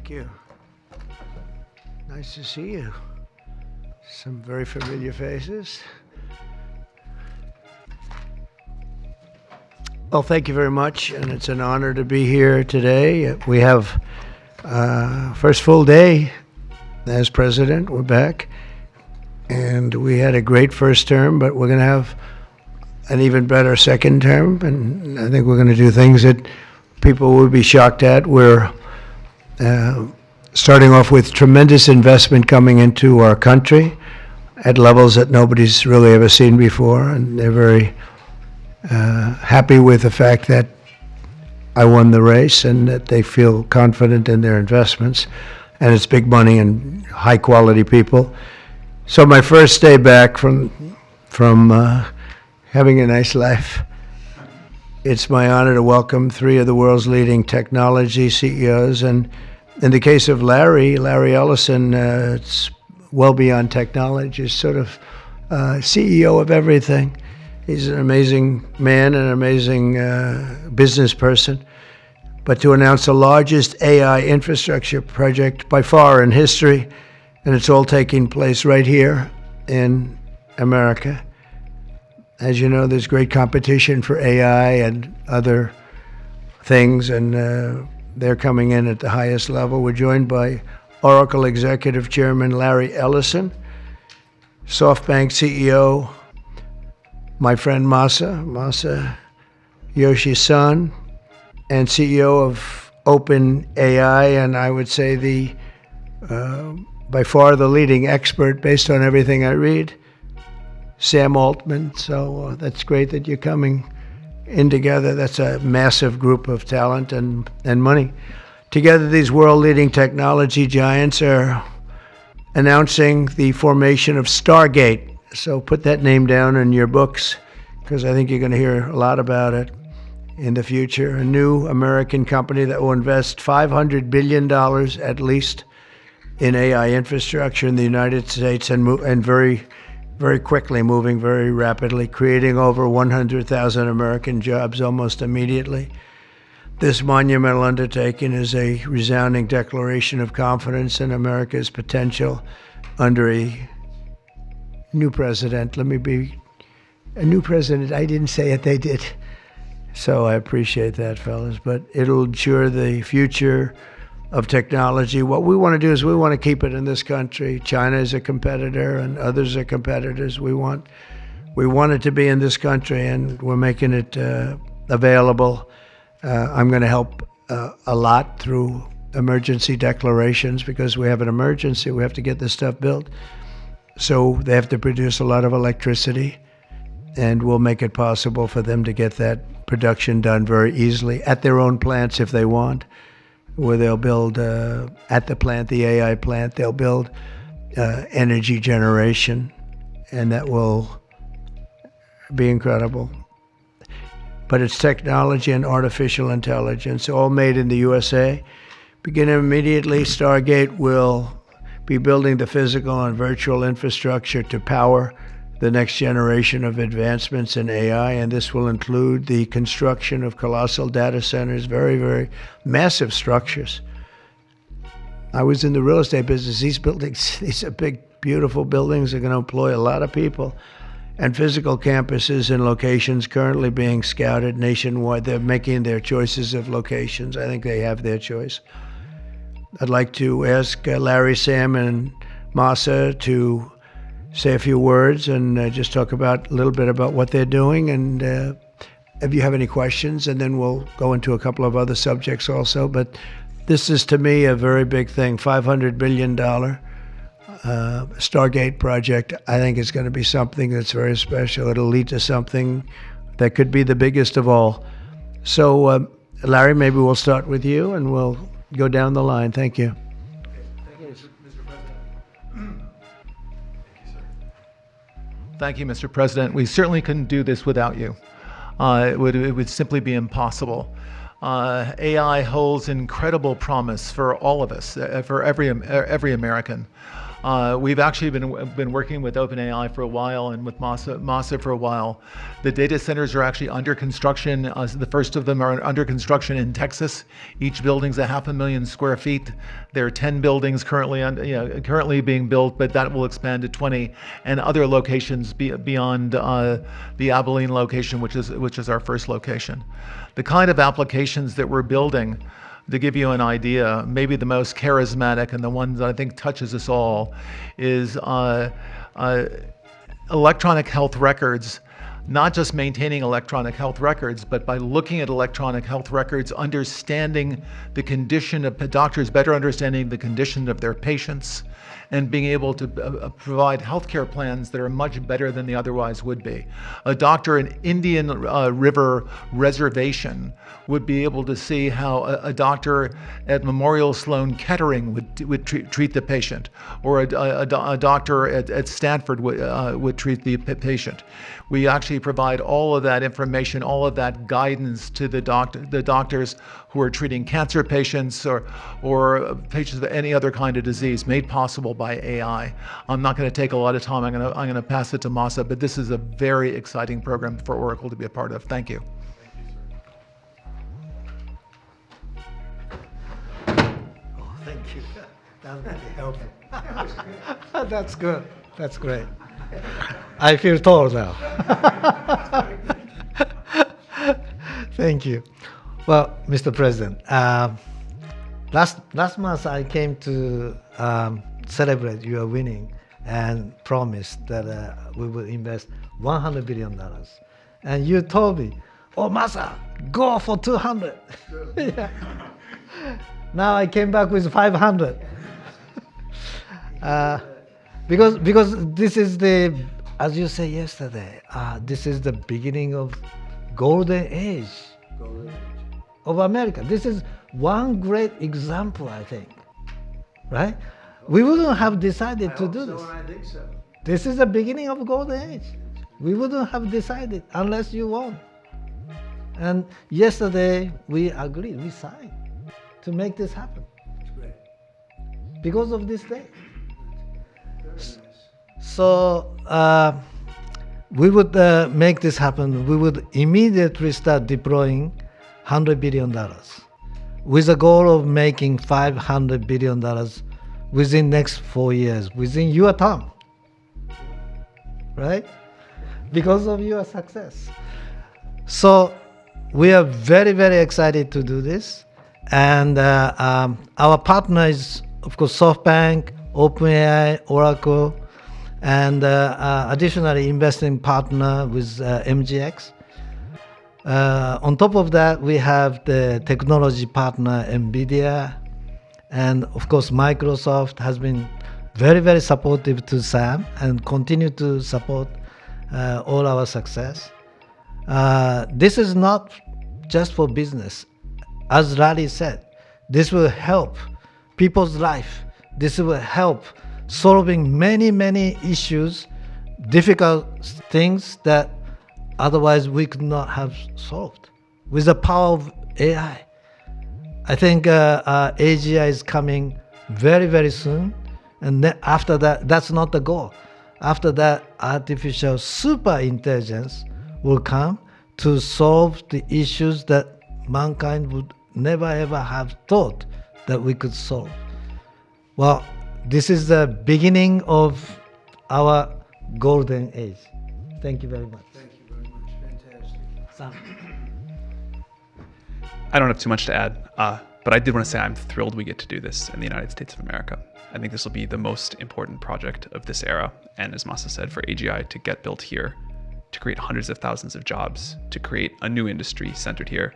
Thank you. Nice to see you. Some very familiar faces. Well, thank you very much, and it's an honor to be here today. We have first full day as president. We're back, and we had a great first term, but we're going to have an even better second term, and I think we're going to do things that people will be shocked at. We're starting off with tremendous investment coming into our country at levels that nobody's really ever seen before, and they're very happy with the fact that I won the race and that they feel confident in their investments, and it's big money and high quality people. So my first day back from having a nice life, it's my honor to welcome three of the world's leading technology CEOs, and in the case of Larry Ellison, it's well beyond technology. He's sort of CEO of everything. He's an amazing man, an amazing business person. But to announce the largest AI infrastructure project by far in history, and it's all taking place right here in America. As you know, there's great competition for AI and other things, and they're coming in at the highest level. We're joined by Oracle Executive Chairman Larry Ellison, SoftBank CEO, my friend Masa Yoshi-san, and CEO of OpenAI, and I would say the by far the leading expert based on everything I read, Sam Altman. So that's great that you're coming in together. That's a massive group of talent and money. Together, these world-leading technology giants are announcing the formation of Stargate. So put that name down in your books, because I think you're going to hear a lot about it in the future. A new American company that will invest $500 billion at least in AI infrastructure in the United States, and very, very quickly, moving very rapidly, creating over 100,000 American jobs almost immediately. This monumental undertaking is a resounding declaration of confidence in America's potential under a new president. Let me be a new president. I didn't say it, they did. So I appreciate that, fellas. But it'll ensure the future of technology. What we want to do is we want to keep it in this country. China is a competitor and others are competitors. We want it to be in this country, and we're making it available. I'm going to help a lot through emergency declarations, because we have an emergency. We have to get this stuff built. So they have to produce a lot of electricity, and we'll make it possible for them to get that production done very easily at their own plants if they want, where they'll build at the plant, the AI plant, they'll build energy generation, and that will be incredible. But it's technology and artificial intelligence, all made in the USA. Beginning immediately, Stargate will be building the physical and virtual infrastructure to power the next generation of advancements in AI, and this will include the construction of colossal data centers, very, very massive structures. I was in the real estate business. These buildings, these are big, beautiful buildings, are going to employ a lot of people, and physical campuses in locations currently being scouted nationwide. They're making their choices of locations. I think they have their choice. I'd like to ask Larry, Sam, and Masa to say a few words and just talk about a little bit about what they're doing, and if you have any questions, and then we'll go into a couple of other subjects also. But this is, to me, a very big thing. $500 billion Stargate project. I think it's going to be something that's very special. It'll lead to something that could be the biggest of all. So, Larry, maybe we'll start with you, and we'll go down the line. Thank you. Thank you, Mr. President. We certainly couldn't do this without you. It would simply be impossible. AI holds incredible promise for all of us, for every American. We've actually been working with OpenAI for a while and with Masa for a while. The data centers are actually under construction. The first of them are under construction in Texas. Each building's 500,000 square feet. There are 10 buildings currently being built, but that will expand to 20 and other locations beyond the Abilene location, which is our first location. The kind of applications that we're building, to give you an idea, maybe the most charismatic and the one that I think touches us all is electronic health records. Not just maintaining electronic health records, but by looking at electronic health records, understanding the condition of doctors, better understanding the condition of their patients, and being able to provide healthcare plans that are much better than they otherwise would be. A doctor in Indian River Reservation would be able to see how a doctor at Memorial Sloan Kettering would treat the patient, or a doctor at Stanford would treat the patient. We actually provide all of that information, all of that guidance to the doctors who are treating cancer patients or patients with any other kind of disease, made possible by AI. I'm not going to take a lot of time. I'm going to pass it to Masa, but this is a very exciting program for Oracle to be a part of. Thank you. Thank you. That really helped. That's good. That's great. I feel tall now. Thank you. Well, Mr. President, last month I came to celebrate your winning and promised that we will invest $100 billion. And you told me, oh, Masa, go for 200. Yeah. Now I came back with 500. Because this is the, as you said yesterday, this is the beginning of golden age of America. This is one great example, I think, right? We wouldn't have decided to do this. I think so. This is the beginning of golden age. We wouldn't have decided unless you won. And yesterday we agreed, we signed to make this happen. It's great. Because of this day. Very nice. So we would make this happen. We would immediately start deploying $100 billion with a goal of making $500 billion within next 4 years, within your term, right? Because of your success. So we are very, very excited to do this. And our partner is, of course, SoftBank, OpenAI, Oracle, and additionally investing partner with MGX. On top of that, we have the technology partner NVIDIA, and of course Microsoft has been very, very supportive to Sam and continue to support all our success. This is not just for business. As Larry said, this will help people's life. This will help solving many, many issues, difficult things that otherwise we could not have solved with the power of AI. I think AGI is coming very, very soon. And then after that, that's not the goal. After that, artificial super intelligence will come to solve the issues that mankind would never ever have thought that we could solve. Well, this is the beginning of our golden age. Thank you very much. Thank you very much. Fantastic. Sam. I don't have too much to add, but I did want to say I'm thrilled we get to do this in the United States of America. I think this will be the most important project of this era. And as Masa said, for AGI to get built here, to create hundreds of thousands of jobs, to create a new industry centered here,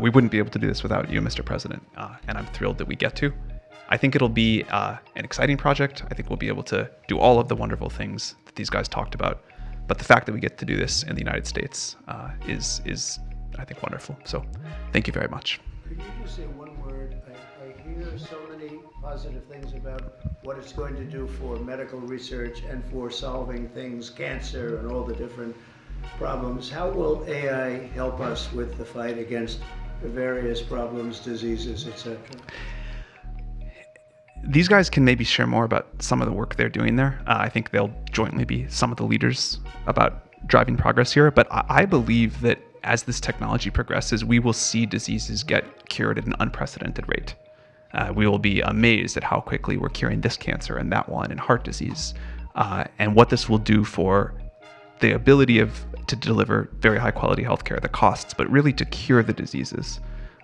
we wouldn't be able to do this without you, Mr. President. And I'm thrilled that we get to. I think it'll be an exciting project. I think we'll be able to do all of the wonderful things that these guys talked about. But the fact that we get to do this in the United States is, I think, wonderful. So thank you very much. Could you just say one word? I hear so many positive things about what it's going to do for medical research and for solving things, cancer and all the different problems. How will AI help us with the fight against the various problems, diseases, etc.? these guys can maybe share more about some of the work they're doing there. I think they'll jointly be some of the leaders about driving progress here. But I believe that as this technology progresses, we will see diseases get cured at an unprecedented rate. We will be amazed at how quickly we're curing this cancer and that one and heart disease, and what this will do for the ability to deliver very high quality healthcare, the costs, but really to cure the diseases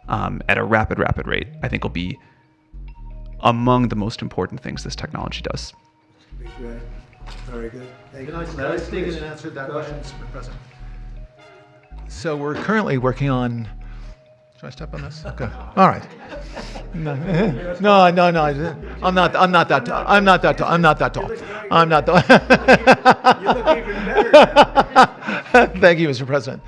at a rapid rate, I think will be among the most important things this technology does. Great. Very good. Thank you. Can I speak in and answer that question, Mr. President? So we're currently working on. Should I step on this? Okay. All right. No. I'm not that tall. I'm not that tall. You look even better. Thank you, Mr. President.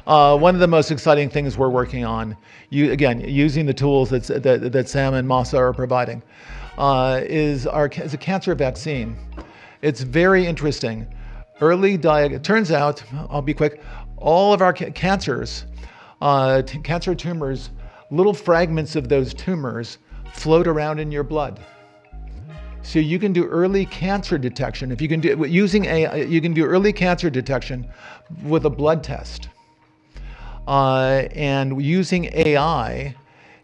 One of the most exciting things we're working on, using the tools that Sam and Masa are providing, is a cancer vaccine. It's very interesting. It turns out, I'll be quick, all of our cancers, cancer tumors, little fragments of those tumors float around in your blood. So you can do early cancer detection. If you can do using AI, you can do early cancer detection with a blood test. And using AI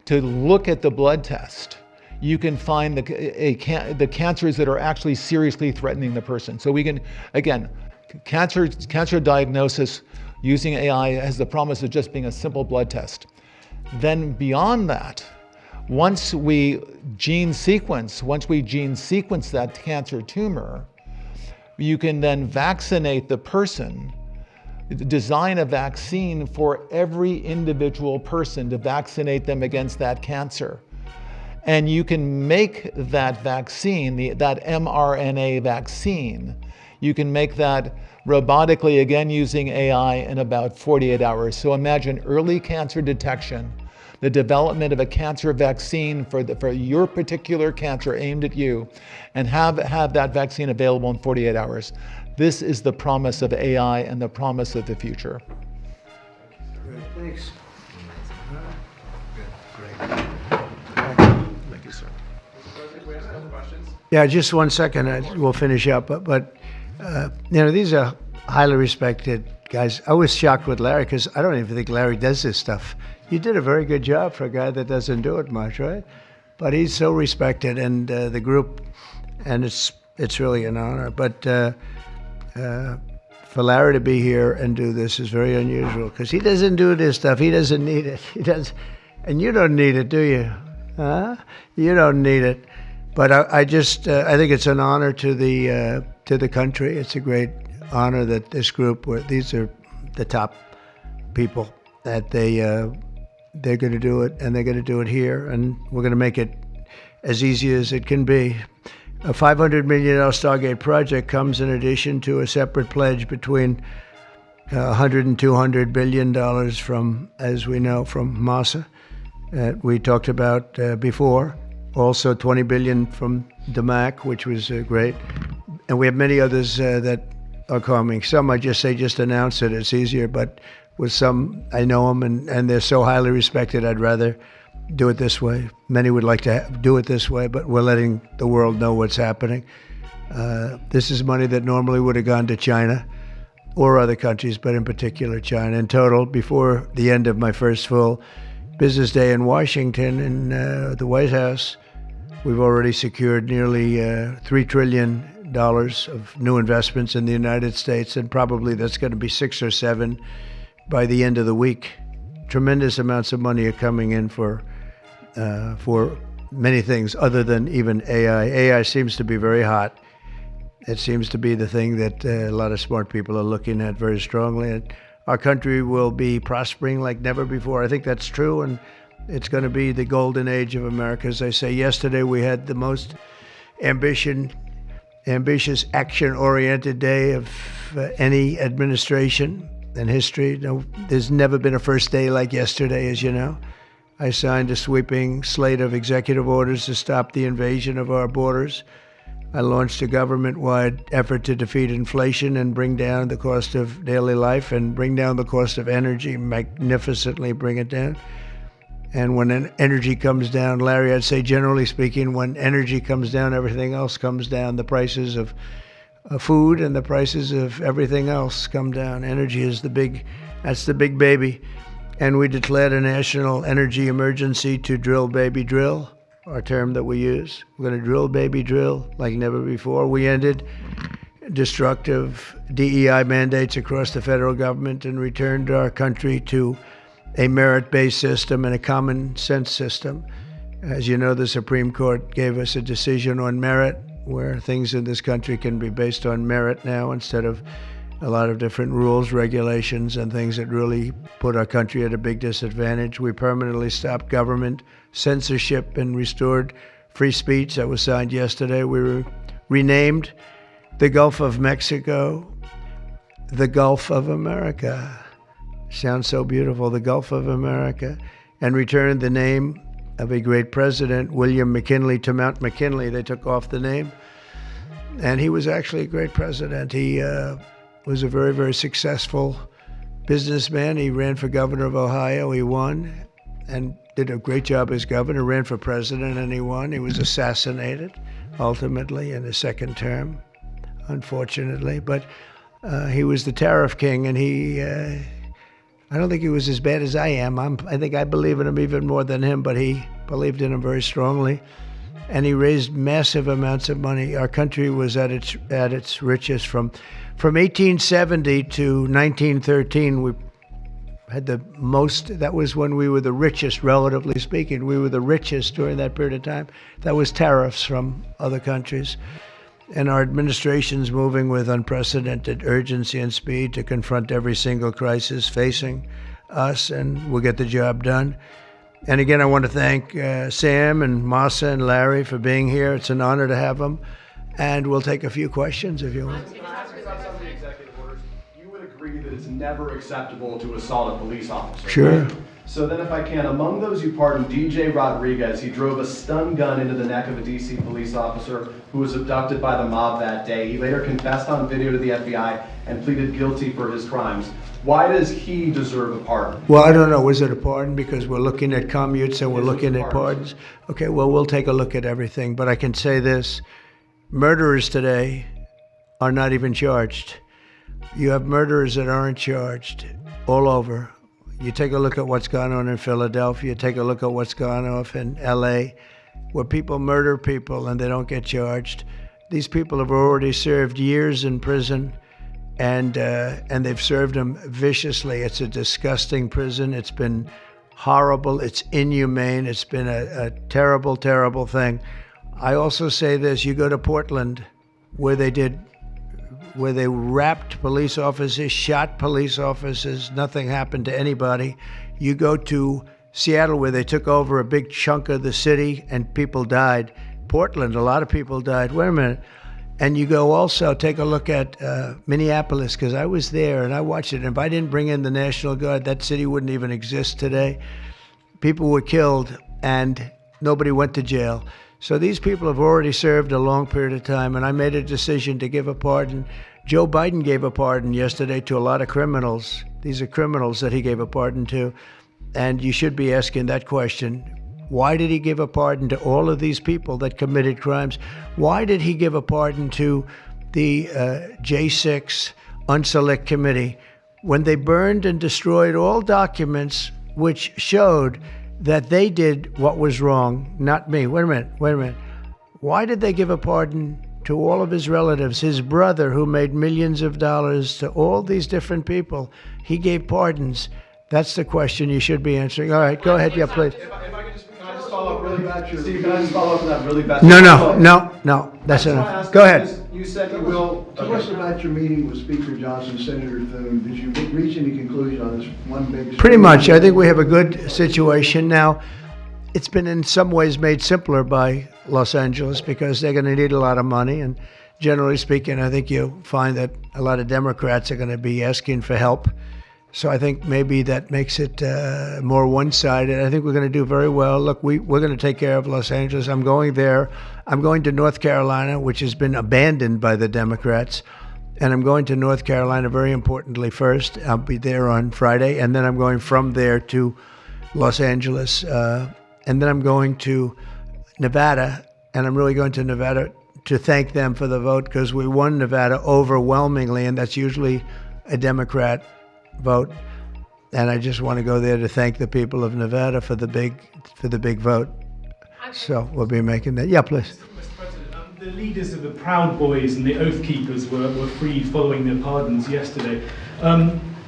to look at the blood test, you can find the cancers that are actually seriously threatening the person. So we can, again, cancer diagnosis using AI has the promise of just being a simple blood test. Then beyond that, once we gene sequence that cancer tumor, you can then vaccinate the person, design a vaccine for every individual person to vaccinate them against that cancer. And you can make that vaccine, that mRNA vaccine, you can make that robotically, again using AI, in about 48 hours. So imagine early cancer detection, the development of a cancer vaccine for your particular cancer aimed at you, and have that vaccine available in 48 hours. This is the promise of AI and the promise of the future. Great. Thanks. Thank you, sir. Yeah, just 1 second. We'll finish up. But these are highly respected guys. I was shocked with Larry because I don't even think Larry does this stuff. You did a very good job for a guy that doesn't do it much, right? But he's so respected, and the group, and it's really an honor. But for Larry to be here and do this is very unusual because he doesn't do this stuff. He doesn't need it. He does, and you don't need it, do you? Huh? You don't need it. But I think it's an honor to the country. It's a great honor that this group, these are the top people, that they're going to do it, and they're going to do it here, and we're going to make it as easy as it can be. A $500 million Stargate project comes in addition to a separate pledge between $100 and $200 billion from, as we know, from Masa, we talked about before. Also $20 billion from DMAC, which was great. And we have many others that are coming. Some I just announce it. It's easier, but with some, I know them, and they're so highly respected, I'd rather do it this way. Many would like to do it this way, but we're letting the world know what's happening. This is money that normally would have gone to China or other countries, but in particular China. In total, before the end of my first full business day in Washington in the White House, we've already secured nearly $3 trillion of new investments in the United States, and probably that's going to be 6 or 7 by the end of the week. Tremendous amounts of money are coming in for many things other than even AI. AI seems to be very hot. It seems to be the thing that a lot of smart people are looking at very strongly. And our country will be prospering like never before. I think that's true, and it's going to be the golden age of America. As I say, yesterday we had the most ambitious, action-oriented day of any administration in history. No, there's never been a first day like yesterday, as you know. I signed a sweeping slate of executive orders to stop the invasion of our borders. I launched a government-wide effort to defeat inflation and bring down the cost of daily life and bring down the cost of energy, magnificently bring it down. And when energy comes down, Larry, I'd say generally speaking, when energy comes down, everything else comes down. The prices of food and the prices of everything else come down. Energy is that's the big baby. And we declared a national energy emergency to drill, baby, drill, our term that we use. We're going to drill, baby, drill like never before. We ended destructive DEI mandates across the federal government and returned our country to a merit-based system and a common sense system. As you know, the Supreme Court gave us a decision on merit, where things in this country can be based on merit now instead of a lot of different rules, regulations, and things that really put our country at a big disadvantage. We permanently stopped government censorship and restored free speech. That was signed yesterday. We renamed the Gulf of Mexico the Gulf of America. Sounds so beautiful, the Gulf of America, and returned the name of a great president, William McKinley, to Mount McKinley. They took off the name, and he was actually a great president. He was a very, very successful businessman. He ran for governor of Ohio. He won and did a great job as governor, ran for president, and he won. He was assassinated, ultimately, in his second term, unfortunately. But he was the tariff king, and I don't think he was as bad as I am. I think I believe in him even more than him, but he believed in him very strongly. And he raised massive amounts of money. Our country was at its richest from 1870 to 1913. We had the most. That was when we were the richest, relatively speaking. We were the richest during that period of time. That was tariffs from other countries. And our administration's moving with unprecedented urgency and speed to confront every single crisis facing us, and we'll get the job done. And again, I want to thank Sam and Masa and Larry for being here. It's an honor to have them. And we'll take a few questions if you want. Can I ask you about some of the executive orders? You would agree that it's never acceptable to assault a police officer. Sure. Right? So then if I can, among those you pardoned DJ Rodriguez. He drove a stun gun into the neck of a DC police officer who was abducted by the mob that day. He later confessed on video to the FBI and pleaded guilty for his crimes. Why does he deserve a pardon? Well, I don't know. Was it a pardon? Because we're looking at commutes and we're looking at pardons. Okay, well, we'll take a look at everything. But I can say this. Murderers today are not even charged. You have murderers that aren't charged all over. You take a look at what's gone on in Philadelphia, take a look at what's gone on in LA, where people murder people and they don't get charged. These people have already served years in prison, and they've served them viciously. It's a disgusting prison. It's been horrible. It's inhumane. It's been a terrible, terrible thing. I also say this, you go to Portland, where they wrapped police officers, shot police officers, nothing happened to anybody. You go to Seattle, where they took over a big chunk of the city and people died. Portland, a lot of people died. Wait a minute. And you go also, take a look at Minneapolis, because I was there and I watched it. And if I didn't bring in the National Guard, that city wouldn't even exist today. People were killed and nobody went to jail. So these people have already served a long period of time, and I made a decision to give a pardon. Joe Biden gave a pardon yesterday to a lot of criminals. These are criminals that he gave a pardon to. And you should be asking that question. Why did he give a pardon to all of these people that committed crimes? Why did he give a pardon to the J6 Unselect Committee when they burned and destroyed all documents which showed that they did what was wrong, not me? Wait a minute. Why did they give a pardon to all of his relatives? His brother, who made millions of dollars, to all these different people, he gave pardons. That's the question you should be answering. All right, go ahead. Yeah, please. If I could just follow up really fast. Steve, can I just follow up on that really fast? No. That's enough. Go ahead. You said you will. Tell us about your meeting with Speaker Johnson, Senator Thune. Did you reach any conclusion on this one big? Pretty much. I think we have a good situation now. It's been in some ways made simpler by Los Angeles because they're going to need a lot of money. And generally speaking, I think you'll find that a lot of Democrats are going to be asking for help. So I think maybe that makes it more one-sided. I think we're going to do very well. Look, we're going to take care of Los Angeles. I'm going there. I'm going to North Carolina, which has been abandoned by the Democrats. And I'm going to North Carolina, very importantly, first. I'll be there on Friday. And then I'm going from there to Los Angeles, and then I'm going to Nevada, and I'm really going to Nevada to thank them for the vote, because we won Nevada overwhelmingly, and that's usually a Democrat vote. And I just want to go there to thank the people of Nevada for the big vote. So we'll be making that. Yeah, please. Mr. President, the leaders of the Proud Boys and the Oath Keepers were freed following their pardons yesterday.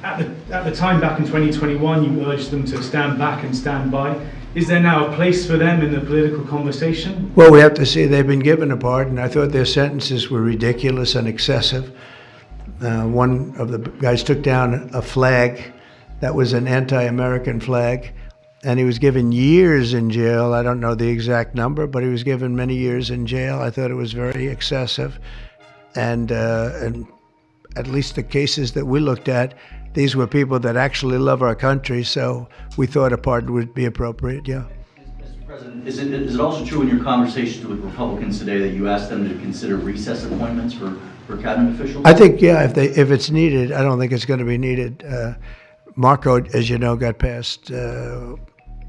At the time back in 2021, you urged them to stand back and stand by. Is there now a place for them in the political conversation? Well, we have to see they've been given a pardon. I thought their sentences were ridiculous and excessive. One of the guys took down a flag that was an anti-American flag, and he was given years in jail. I don't know the exact number, but he was given many years in jail. I thought it was very excessive. And at least the cases that we looked at, these were people that actually love our country, so we thought a pardon would be appropriate, yeah. Mr. President, is it also true in your conversations with Republicans today that you asked them to consider recess appointments for cabinet officials? I think, yeah, if it's needed. I don't think it's going to be needed. Marco, as you know, got passed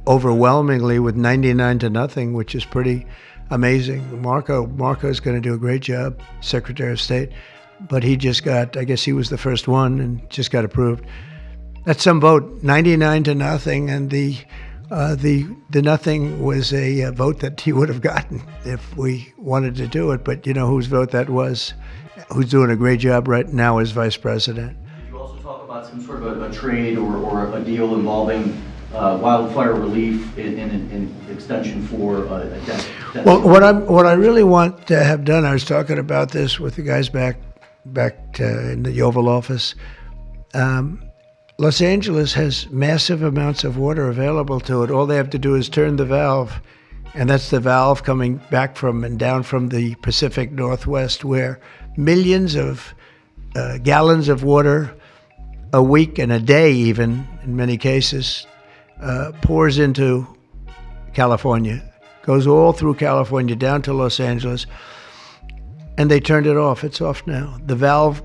overwhelmingly with 99-0, which is pretty amazing. Marco's going to do a great job, Secretary of State. But he just got, I guess he was the first one and just got approved. That's some vote, 99-0, and the nothing was a vote that he would have gotten if we wanted to do it. But you know whose vote that was, who's doing a great job right now as vice president. Did you also talk about some sort of a trade or a deal involving wildfire relief in extension for a debt? Well, what I really want to have done, I was talking about this with the guys back in the Oval Office. Los Angeles has massive amounts of water available to it. All they have to do is turn the valve, and that's the valve coming back from and down from the Pacific Northwest, where millions of gallons of water a week and a day, even in many cases, pours into California, goes all through California down to Los Angeles. And they turned it off. It's off now. The valve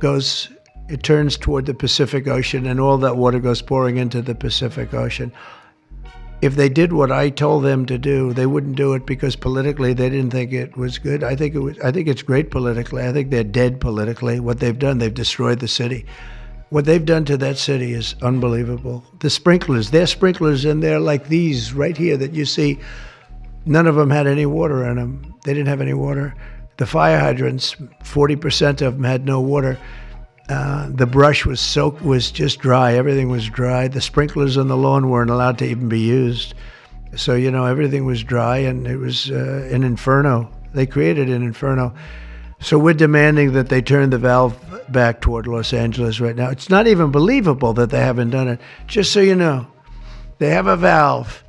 it turns toward the Pacific Ocean, and all that water goes pouring into the Pacific Ocean. If they did what I told them to do, they wouldn't do it because politically they didn't think it was good. I think it's great politically. I think they're dead politically. What they've done, they've destroyed the city. What they've done to that city is unbelievable. The sprinklers, their sprinklers in there like these right here that you see, none of them had any water in them. They didn't have any water. The fire hydrants, 40% of them had no water. The brush was just dry. Everything was dry. The sprinklers on the lawn weren't allowed to even be used. So, you know, everything was dry, and it was an inferno. They created an inferno. So we're demanding that they turn the valve back toward Los Angeles right now. It's not even believable that they haven't done it. Just so you know, they have a valve,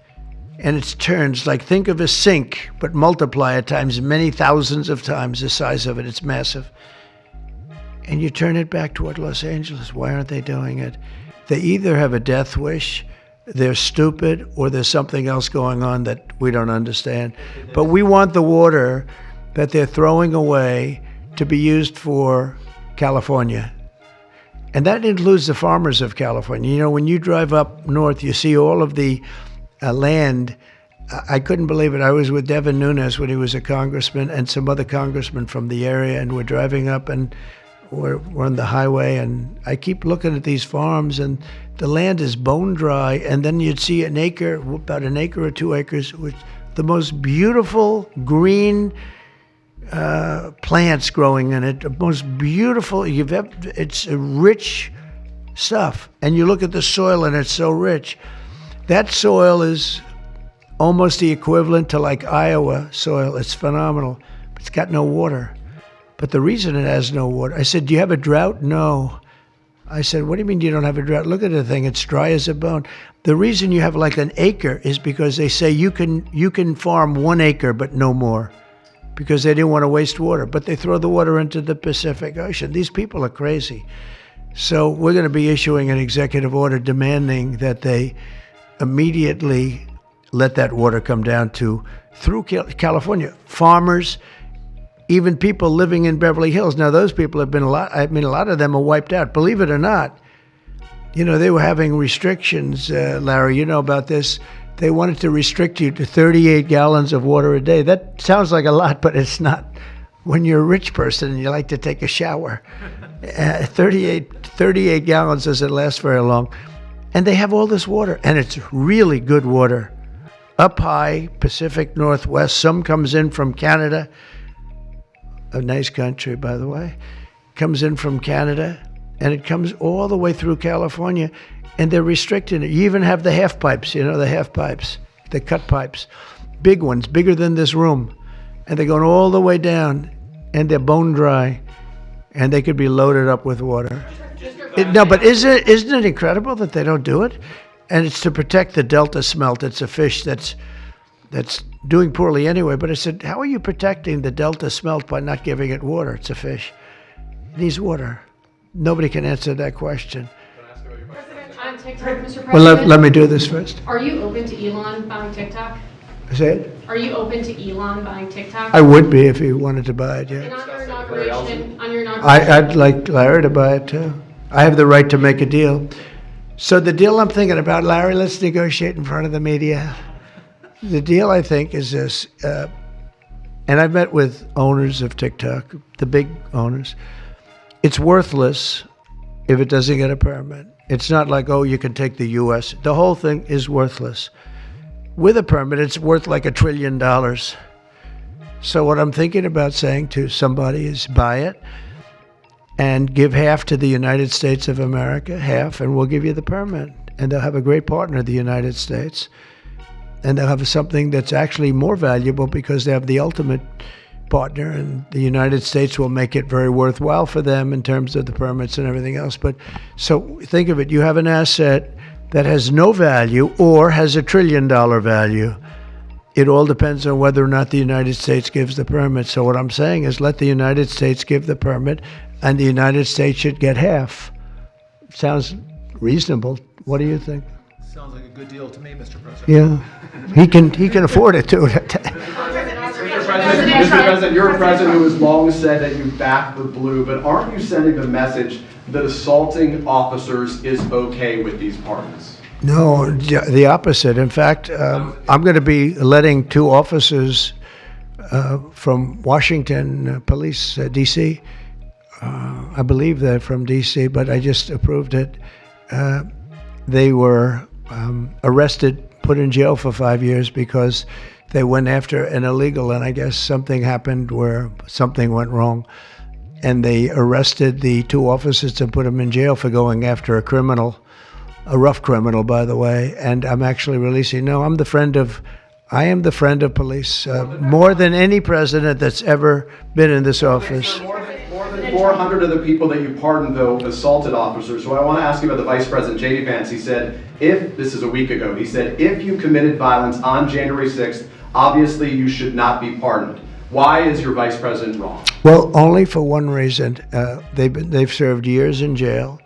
and it turns like, think of a sink, but multiply it times many thousands of times the size of it. It's massive. And you turn it back toward Los Angeles. Why aren't they doing it? They either have a death wish, they're stupid, or there's something else going on that we don't understand. But we want the water that they're throwing away to be used for California. And that includes the farmers of California. You know, when you drive up north, you see all of the land. I couldn't believe it. I was with Devin Nunes when he was a congressman and some other congressmen from the area, and we're driving up and we're on the highway, and I keep looking at these farms, and the land is bone dry, and then you'd see an acre, about an acre or 2 acres, with the most beautiful green plants growing in it, the most beautiful it's rich stuff. And you look at the soil, and it's so rich. That soil is almost the equivalent to like Iowa soil. It's phenomenal. It's got no water. But the reason it has no water, I said, do you have a drought? No. I said, what do you mean you don't have a drought? Look at the thing. It's dry as a bone. The reason you have like an acre is because they say you can farm 1 acre, but no more, because they didn't want to waste water. But they throw the water into the Pacific Ocean. These people are crazy. So we're going to be issuing an executive order demanding that they immediately let that water come down through California. Farmers, even people living in Beverly Hills. Now, those people have been a lot of them are wiped out. Believe it or not, you know, they were having restrictions, Larry, you know about this. they wanted to restrict you to 38 gallons of water a day. That sounds like a lot, but it's not. When you're a rich person and you like to take a shower, 38 gallons doesn't last very long. And they have all this water, and it's really good water. Up high, Pacific Northwest, some comes in from Canada, a nice country, by the way, comes in from Canada, and it comes all the way through California, and they're restricting it. You even have the half pipes, the half pipes, the cut pipes, big ones, bigger than this room, and they're going all the way down, and they're bone dry, and they could be loaded up with water. But isn't it incredible that they don't do it? And it's to protect the Delta smelt. It's a fish that's doing poorly anyway. But I said, how are you protecting the Delta smelt by not giving it water? It's a fish. It needs water. Nobody can answer that question. On TikTok, Mr. President, Well, let me do this first. are you open to Elon buying TikTok? Say it? Are you open to Elon buying TikTok? I would be if he wanted to buy it, And yeah. on your inauguration, I'd like Larry to buy it too. I have the right to make a deal. So the deal I'm thinking about, Larry, let's negotiate in front of the media. The deal, I think, is this, and I've met with owners of TikTok, the big owners. It's worthless if it doesn't get a permit. It's not like, oh, you can take the U.S. The whole thing is worthless. With a permit, it's worth like $1 trillion. So what I'm thinking about saying to somebody is buy it and give half to the United States of America, half, and we'll give you the permit. And they'll have a great partner, the United States. And they'll have something that's actually more valuable because they have the ultimate partner, and the United States will make it very worthwhile for them in terms of the permits and everything else. But so think of it, you have an asset that has no value or has $1 trillion value. It all depends on whether or not the United States gives the permit. So what I'm saying is let the United States give the permit, and the United States should get half. Sounds reasonable. What do you think? Sounds like a good deal to me, Mr. President. Yeah, he can afford it too. Mr. President, you're a president who has long said that you back the blue, but aren't you sending the message that assaulting officers is okay with these pardons? No, the opposite. In fact, I'm going to be letting 2 officers from Washington Police, D.C. I believe they're from D.C., but I just approved it. They were arrested, put in jail for 5 years because they went after an illegal, and I guess something happened where something went wrong. And they arrested the 2 officers and put them in jail for going after a criminal, a rough criminal, by the way. And I'm actually releasing. No, I am the friend of police, more than any president that's ever been in this office. More than 400 of the people that you pardoned, though, assaulted officers. So I want to ask you about the Vice President, J.D. Vance. He said, this is a week ago, he said, if you committed violence on January 6th, obviously you should not be pardoned. Why is your Vice President wrong? Well, only for one reason. They've served years in jail.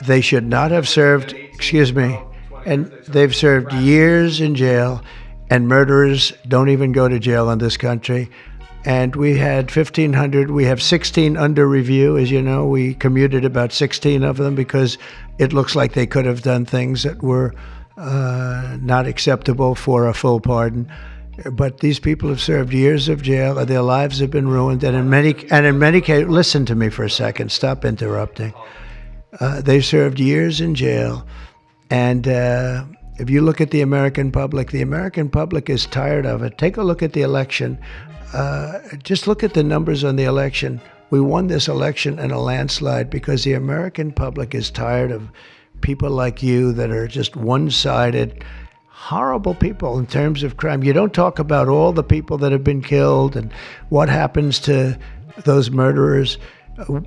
They should not have served, and they've served years in jail, and murderers don't even go to jail in this country. And we had 1,500, we have 16 under review. As you know, we commuted about 16 of them because it looks like they could have done things that were not acceptable for a full pardon. But these people have served years of jail, and their lives have been ruined. And in many cases, listen to me for a second. Stop interrupting. They served years in jail, and if you look at the American public is tired of it. Take a look at the election. Just look at the numbers on the election. We won this election in a landslide because the American public is tired of people like you that are just one-sided, horrible people in terms of crime. You don't talk about all the people that have been killed and what happens to those murderers.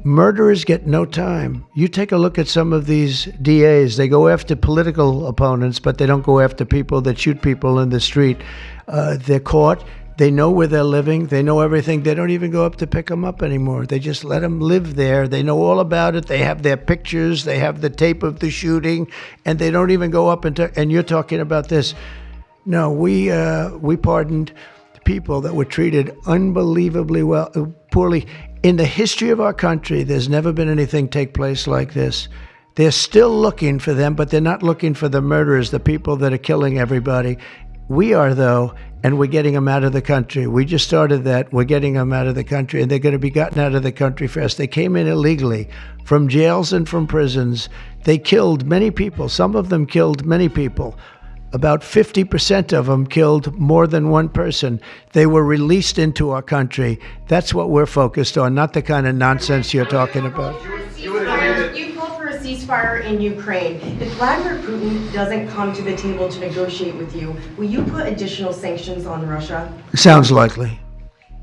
Murderers get no time. You take a look at some of these DAs. They go after political opponents, but they don't go after people that shoot people in the street. They're caught. They know where they're living. They know everything. They don't even go up to pick them up anymore. They just let them live there. They know all about it. They have their pictures. They have the tape of the shooting, and they don't even go up and you're talking about this. No, we pardoned people that were treated unbelievably poorly. In the history of our country, there's never been anything take place like this. They're still looking for them, but they're not looking for the murderers, the people that are killing everybody. We are, though, and we're getting them out of the country. We just started that. We're getting them out of the country, and they're going to be gotten out of the country fast. They came in illegally from jails and from prisons. They killed many people. Some of them killed many people. About 50% of them killed more than one person. They were released into our country. That's what we're focused on, not the kind of nonsense you're talking about. You called for a ceasefire in Ukraine. If Vladimir Putin doesn't come to the table to negotiate with you, will you put additional sanctions on Russia? Sounds likely.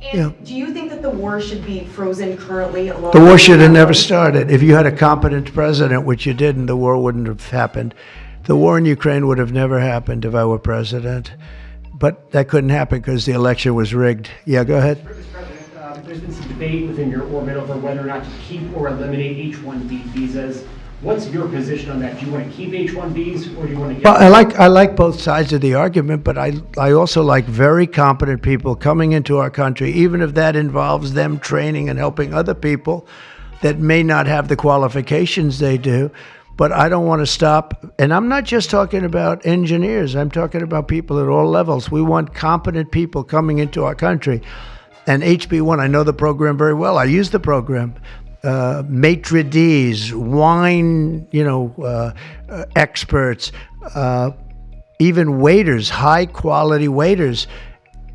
And Yeah. do you think that the war should be frozen currently? Along The war with should have never Iran? started. If you had a competent president, which you didn't, the war wouldn't have happened. The war in Ukraine would have never happened if I were president. But that couldn't happen because the election was rigged. Yeah, go ahead. Mr. President, there's been some debate within your orbit over whether or not to keep or eliminate H-1B visas. What's your position on that? Do you want to keep H-1Bs or do you want to get... Well, I like both sides of the argument, but I also like very competent people coming into our country, even if that involves them training and helping other people that may not have the qualifications they do. But I don't want to stop. And I'm not just talking about engineers. I'm talking about people at all levels. We want competent people coming into our country. And HB1, I know the program very well. I use the program. Maitre d's, wine, experts, even waiters, high quality waiters.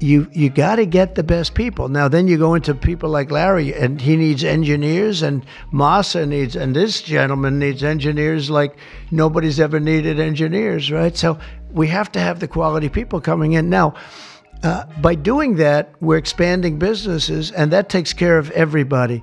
You got to get the best people. Now, then you go into people like Larry, and he needs engineers, and Massa needs, and this gentleman needs engineers like nobody's ever needed engineers, right? So we have to have the quality people coming in. Now, by doing that, we're expanding businesses, and that takes care of everybody.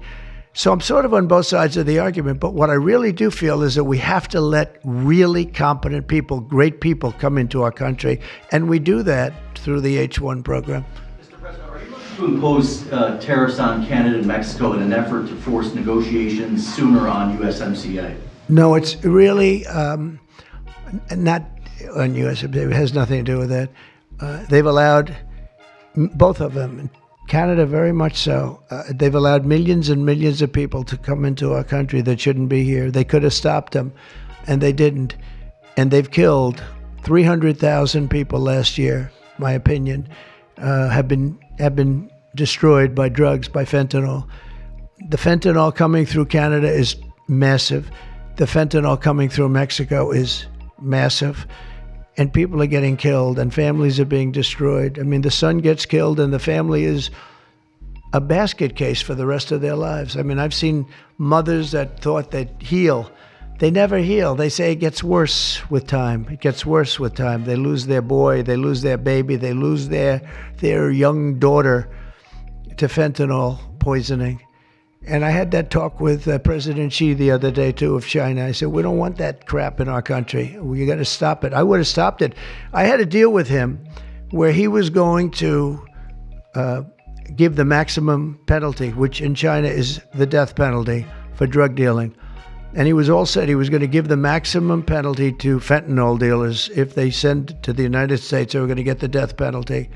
So I'm sort of on both sides of the argument, but what I really do feel is that we have to let really competent people, great people come into our country, and we do that through the H-1 program. Mr. President, are you looking to impose tariffs on Canada and Mexico in an effort to force negotiations sooner on USMCA? No, it's really not on USMCA. It has nothing to do with that. They've allowed, both of them, Canada very much so, they've allowed millions and millions of people to come into our country that shouldn't be here. They could have stopped them, and they didn't. And they've killed 300,000 people last year, my opinion, have been destroyed by drugs, by fentanyl. The fentanyl coming through Canada is massive. The fentanyl coming through Mexico is massive. And people are getting killed, and families are being destroyed. I mean, the son gets killed, and the family is a basket case for the rest of their lives. I mean, I've seen mothers that thought they'd heal. They never heal. They say it gets worse with time. It gets worse with time. They lose their boy. They lose their baby. They lose their young daughter to fentanyl poisoning. And I had that talk with President Xi the other day, too, of China. I said, we don't want that crap in our country. We got to stop it. I would have stopped it. I had a deal with him where he was going to give the maximum penalty, which in China is the death penalty for drug dealing. And he was all set. He was going to give the maximum penalty to fentanyl dealers. If they send to the United States, they were going to get the death penalty.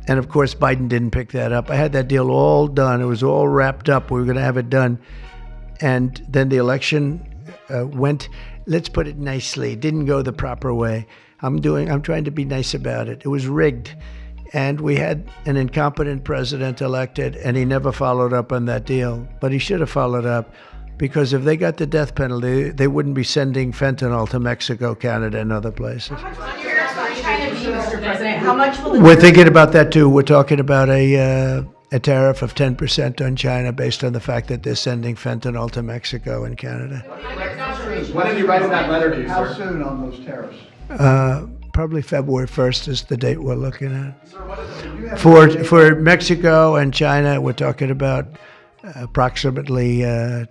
And of course, Biden didn't pick that up. I had that deal all done. It was all wrapped up. We were going to have it done. And then the election went, let's put it nicely, didn't go the proper way. I'm trying to be nice about it. It was rigged. And we had an incompetent president elected, and he never followed up on that deal. But he should have followed up, because if they got the death penalty, they wouldn't be sending fentanyl to Mexico, Canada, and other places. How much will tariffs on China be, Mr. President? How much will the We're thinking about that too. We're talking about a tariff of 10% on China based on the fact that they're sending fentanyl to Mexico and Canada. When did you write that letter to you, How sir? soon on those tariffs? Probably February 1st is the date we're looking at. For Mexico and China, we're talking about approximately 25%.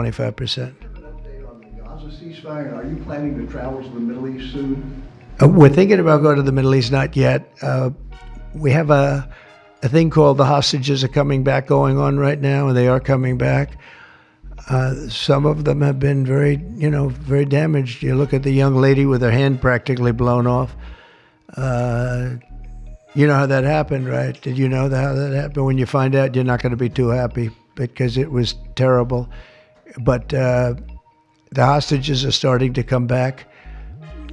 Update on the Gaza ceasefire. Are you planning to travel to the Middle East soon? We're thinking about going to the Middle East, not yet. We have a thing called the hostages are coming back going on right now, and they are coming back. Some of them have been very damaged. You look at the young lady with her hand practically blown off. You know how that happened, right? Did you know how that happened? When you find out, you're not going to be too happy because it was terrible. But The hostages are starting to come back.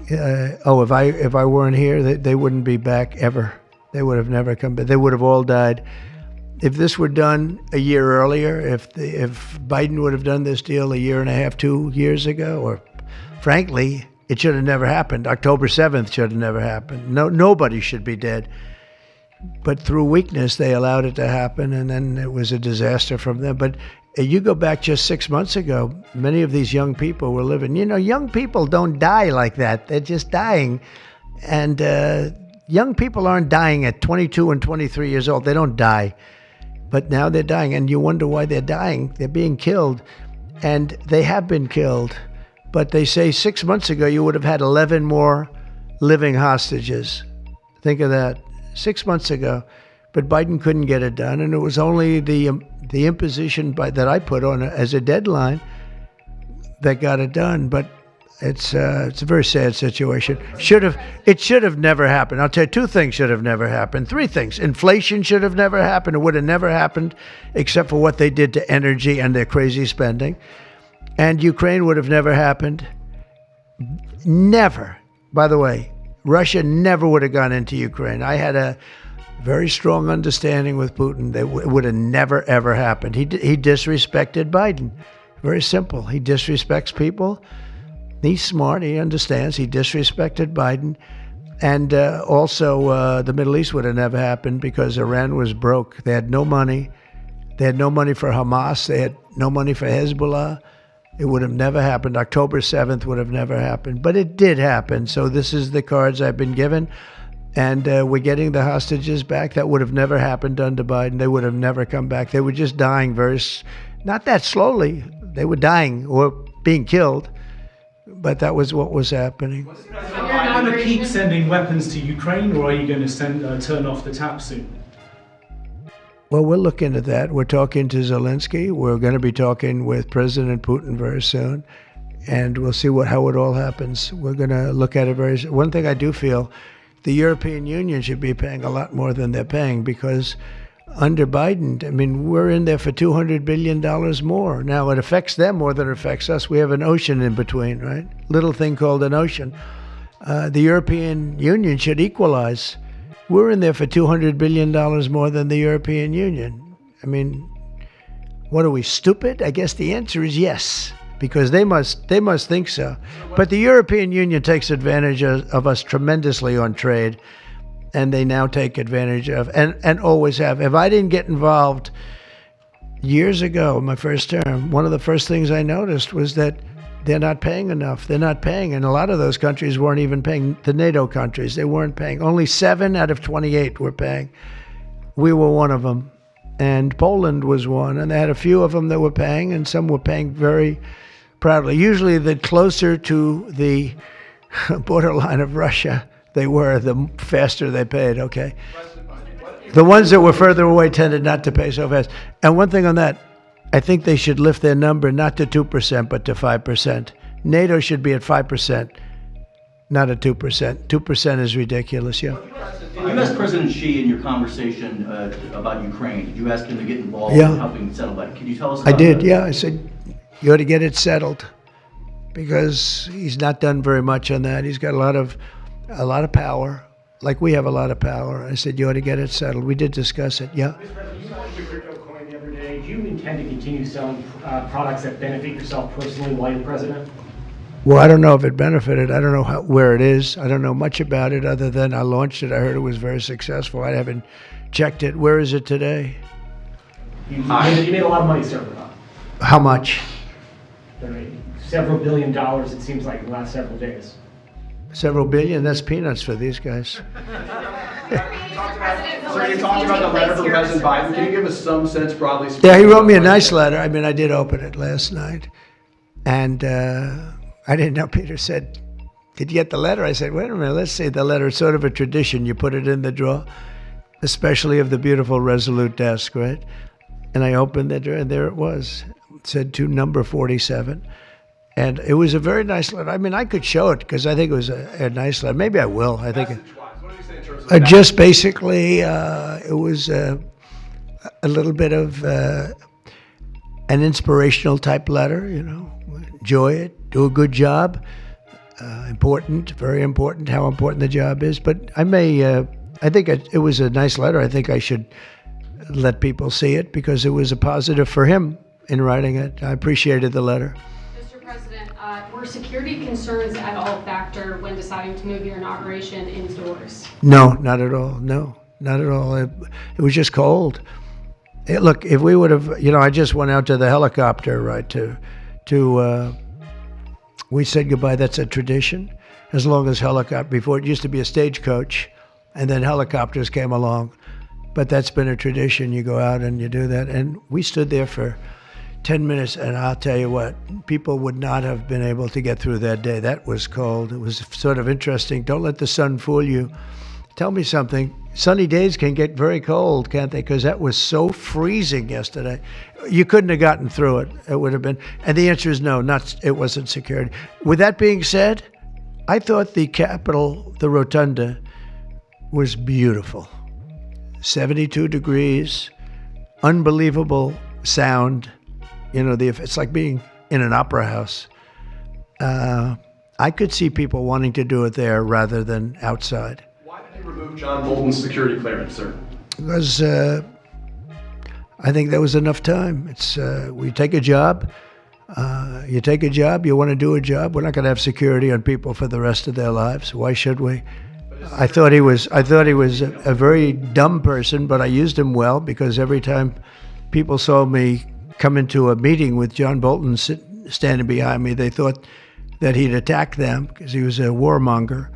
If I weren't here, they wouldn't be back ever. They would have never come back. They would have all died. If this were done a year earlier, if Biden would have done this deal a year and a half, 2 years ago, or frankly, it should have never happened. October 7th should have never happened. Nobody should be dead. But through weakness, they allowed it to happen, and then it was a disaster from them. But you go back just 6 months ago, many of these young people were living. Young people don't die like that. They're just dying. And young people aren't dying at 22 and 23 years old. They don't die. But now they're dying, and you wonder why they're dying. They're being killed, and they have been killed. But they say 6 months ago you would have had 11 more living hostages. Think of that. 6 months ago. But Biden couldn't get it done, and it was only the imposition that I put on as a deadline that got it done. But it's a very sad situation. It should have never happened. I'll tell you, 2 things should have never happened. 3 things. Inflation should have never happened. It would have never happened except for what they did to energy and their crazy spending. And Ukraine would have never happened. Never. By the way, Russia never would have gone into Ukraine. I had a very strong understanding with Putin that it would have never, ever happened. He disrespected Biden. Very simple. He disrespects people. He's smart. He understands. He disrespected Biden. And also, the Middle East would have never happened because Iran was broke. They had no money. They had no money for Hamas. They had no money for Hezbollah. It would have never happened. October 7th would have never happened. But it did happen. So this is the cards I've been given. And we're getting the hostages back. That would have never happened under Biden. They would have never come back. They were just dying not that slowly. They were dying or being killed. But that was what was happening. Are you going to keep sending weapons to Ukraine, or are you going to turn off the tap soon? Well, we're looking at that. We're talking to Zelensky. We're going to be talking with President Putin very soon. And we'll see how it all happens. We're going to look at it very soon. One thing I do feel, the European Union should be paying a lot more than they're paying because under Biden, I mean, we're in there for $200 billion more. Now, it affects them more than it affects us. We have an ocean in between, right? Little thing called an ocean. The European Union should equalize. We're in there for $200 billion more than the European Union. I mean, what are we, stupid? I guess the answer is yes, because they must think so. But the European Union takes advantage of us tremendously on trade, and they now take advantage of, and always have. If I didn't get involved years ago, my first term, one of the first things I noticed was that they're not paying enough. They're not paying. And a lot of those countries weren't even paying. The NATO countries, they weren't paying. Only 7 out of 28 were paying. We were one of them. And Poland was one. And they had a few of them that were paying, and some were paying very proudly. Usually the closer to the borderline of Russia they were, the faster they paid, okay? The ones that were further away tended not to pay so fast. And one thing on that, I think they should lift their number not to 2%, but to 5%. NATO should be at 5%, not at 2%. 2% is ridiculous, yeah. Did you ask President Xi in your conversation about Ukraine, did you ask him to get involved Yeah. in helping settle that? Can you tell us about I did, that? yeah. I said, you ought to get it settled because he's not done very much on that. He's got a lot of power, like we have a lot of power. I said, you ought to get it settled. We did discuss it, yeah. Mr. President, you launched your crypto coin the other day. Do you intend to continue selling products that benefit yourself personally while you're president? Well, I don't know if it benefited. I don't know where it is. I don't know much about it other than I launched it. I heard it was very successful. I haven't checked it. Where is it today? You made a lot of money selling it. How much? Several $1 billion, it seems like, in the last several days. Several billion? That's peanuts for these guys. Sir, you talked about the letter from President Biden. Can you give us some sense, broadly speaking? Yeah, he wrote me a nice letter. I mean, I did open it last night. And I didn't know. Peter said, did you get the letter? I said, wait a minute, let's see the letter. It's sort of a tradition. You put it in the drawer, especially of the beautiful Resolute desk, right? And I opened the drawer, and there it was. It said to number 47. And it was a very nice letter. I mean, I could show it because I think it was a nice letter. Maybe I will. I think just basically it was a little bit of an inspirational type letter, you know. enjoy it, do a good job. Important, very important, how important the job is. But I think it was a nice letter. I think I should let people see it because it was a positive for him in writing it. I appreciated the letter. Mr. President, were security concerns at all a factor when deciding to move your inauguration indoors? No, not at all. No, not at all. It was just cold. Look, if we would have, I just went out to the helicopter, right, we said goodbye. That's a tradition. As long as before it used to be a stagecoach, and then helicopters came along. But that's been a tradition. You go out and you do that. And we stood there for 10 minutes, and I'll tell you what, people would not have been able to get through that day. That was cold. It was sort of interesting. Don't let the sun fool you. Tell me something. Sunny days can get very cold, can't they? Because that was so freezing yesterday. You couldn't have gotten through it. It would have been. And the answer is no, it wasn't security. With that being said, I thought the Capitol, the Rotunda, was beautiful. 72 degrees, unbelievable sound. It's like being in an opera house. I could see people wanting to do it there rather than outside. Why did you remove John Bolton's security clearance, sir? Because I think there was enough time. We take a job. You take a job, you want to do a job. We're not going to have security on people for the rest of their lives. Why should we? I thought he was a very dumb person, but I used him well because every time people saw me come into a meeting with John Bolton standing behind me, they thought that he'd attack them because he was a warmonger.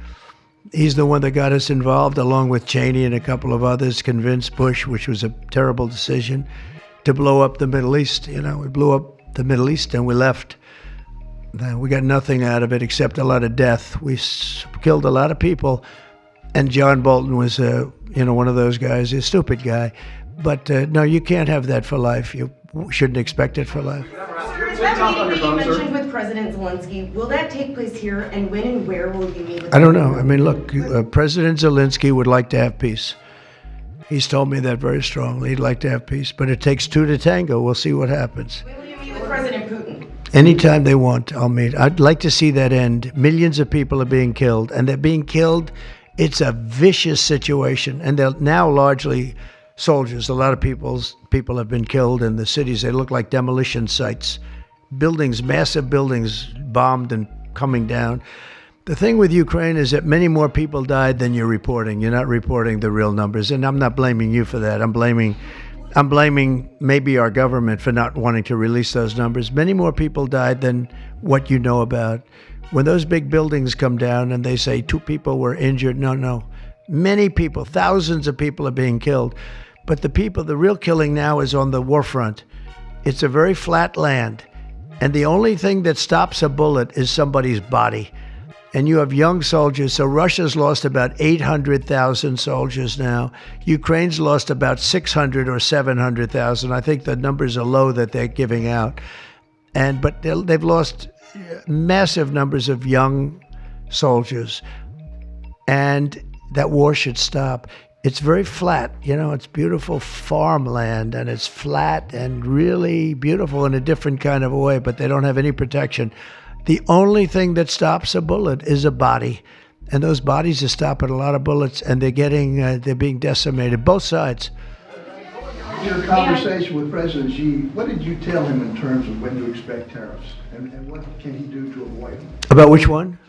He's the one that got us involved, along with Cheney and a couple of others, convinced Bush, which was a terrible decision, to blow up the Middle East. We blew up the Middle East and we left. We got nothing out of it except a lot of death. We killed a lot of people. And John Bolton was, one of those guys, a stupid guy. But no, you can't have that for life. You shouldn't expect it for life. Is that meeting that you mentioned with President Zelensky, will that take place here, and when and where will you meet with him? I don't know. I mean, look, President Zelensky would like to have peace. He's told me that very strongly. He'd like to have peace, but it takes two to tango. We'll see what happens. When will you meet with President Putin? Anytime they want, I'll meet. I'd like to see that end. Millions of people are being killed, and they're being killed. It's a vicious situation, and they're now largely soldiers. A lot of people have been killed in the cities. They look like demolition sites. Buildings, massive buildings bombed and coming down. The thing with Ukraine is that many more people died than you're reporting. You're not reporting the real numbers, and I'm not blaming you for that. I'm blaming maybe our government for not wanting to release those numbers. Many more people died than what you know about. When those big buildings come down and they say 2 people were injured, no. Many people, thousands of people are being killed. But the real killing now is on the war front. It's a very flat land. And the only thing that stops a bullet is somebody's body. And you have young soldiers. So Russia's lost about 800,000 soldiers now. Ukraine's lost about 600 or 700,000. I think the numbers are low that they're giving out. But they've lost massive numbers of young soldiers. And that war should stop. It's very flat, it's beautiful farmland, and it's flat and really beautiful in a different kind of a way, but they don't have any protection. The only thing that stops a bullet is a body, and those bodies are stopping a lot of bullets, and they're being decimated, both sides. In your conversation with President Xi, what did you tell him in terms of when to expect tariffs, and what can he do to avoid them? About which one?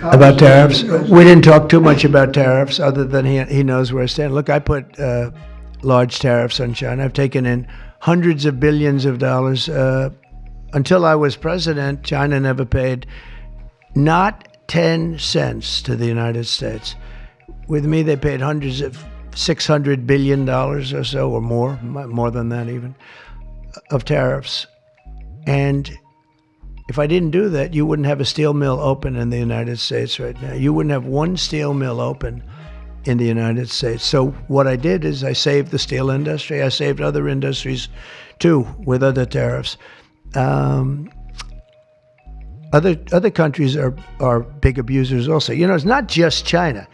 About tariffs? We didn't talk too much about tariffs, other than he knows where I stand. Look, I put large tariffs on China. I've taken in hundreds of billions of dollars. Until I was president, China never paid not 10 cents to the United States. With me, they paid $600 billion or so, or more than that even, of tariffs. And if I didn't do that, you wouldn't have a steel mill open in the United States right now. You wouldn't have one steel mill open in the United States. So what I did is I saved the steel industry. I saved other industries too with other tariffs. Other countries are big abusers also. It's not just China.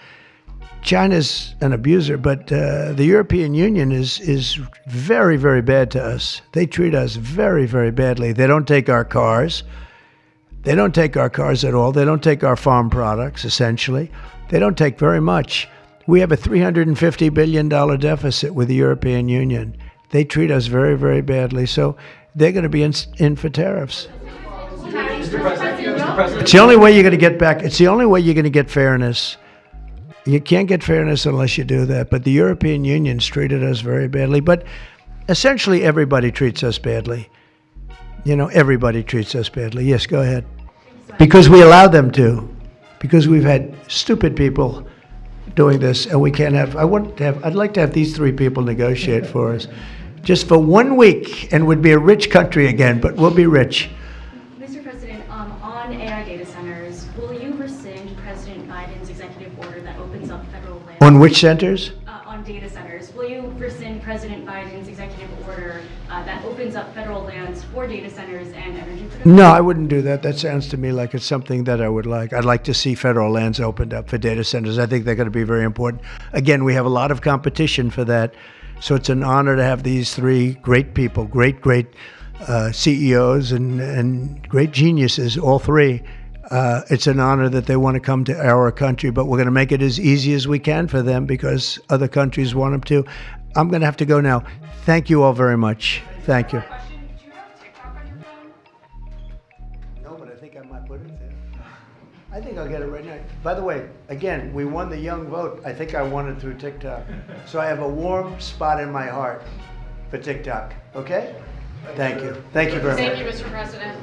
China's an abuser, but the European Union is very, very bad to us. They treat us very, very badly. They don't take our cars. They don't take our cars at all. They don't take our farm products, essentially. They don't take very much. We have a $350 billion deficit with the European Union. They treat us very, very badly. So they're going to be in for tariffs. Mr. President, It's the only way you're going to get back. It's the only way you're going to get fairness. You can't get fairness unless you do that. But the European Union's treated us very badly. But essentially, everybody treats us badly. You know, everybody treats us badly. Yes, go ahead. Because we allow them to. Because we've had stupid people doing this, and we can't have. I'd like to have these three people negotiate for us, just for 1 week, and we'd be a rich country again. But we'll be rich. Mr. President, on AI data centers, will you rescind President Biden's executive order that opens up federal land? On which centers? On data centers, will you rescind President Biden's executive order that opens up federal lands for data centers and energy production? No, I wouldn't do that. That sounds to me like it's something that I would like. I'd like to see federal lands opened up for data centers. I think they're going to be very important. Again, we have a lot of competition for that. So it's an honor to have these three great people, great CEOs and great geniuses, all three. It's an honor that they want to come to our country, but we're going to make it as easy as we can for them because other countries want them to. I'm going to have to go now. Thank you all very much. Thank you. No, but I think I might put it there. I think I'll get it right now. By the way, again, we won the young vote. I think I won it through TikTok. So I have a warm spot in my heart for TikTok. Okay? Thank you. Thank you very much. Thank you, Mr. President.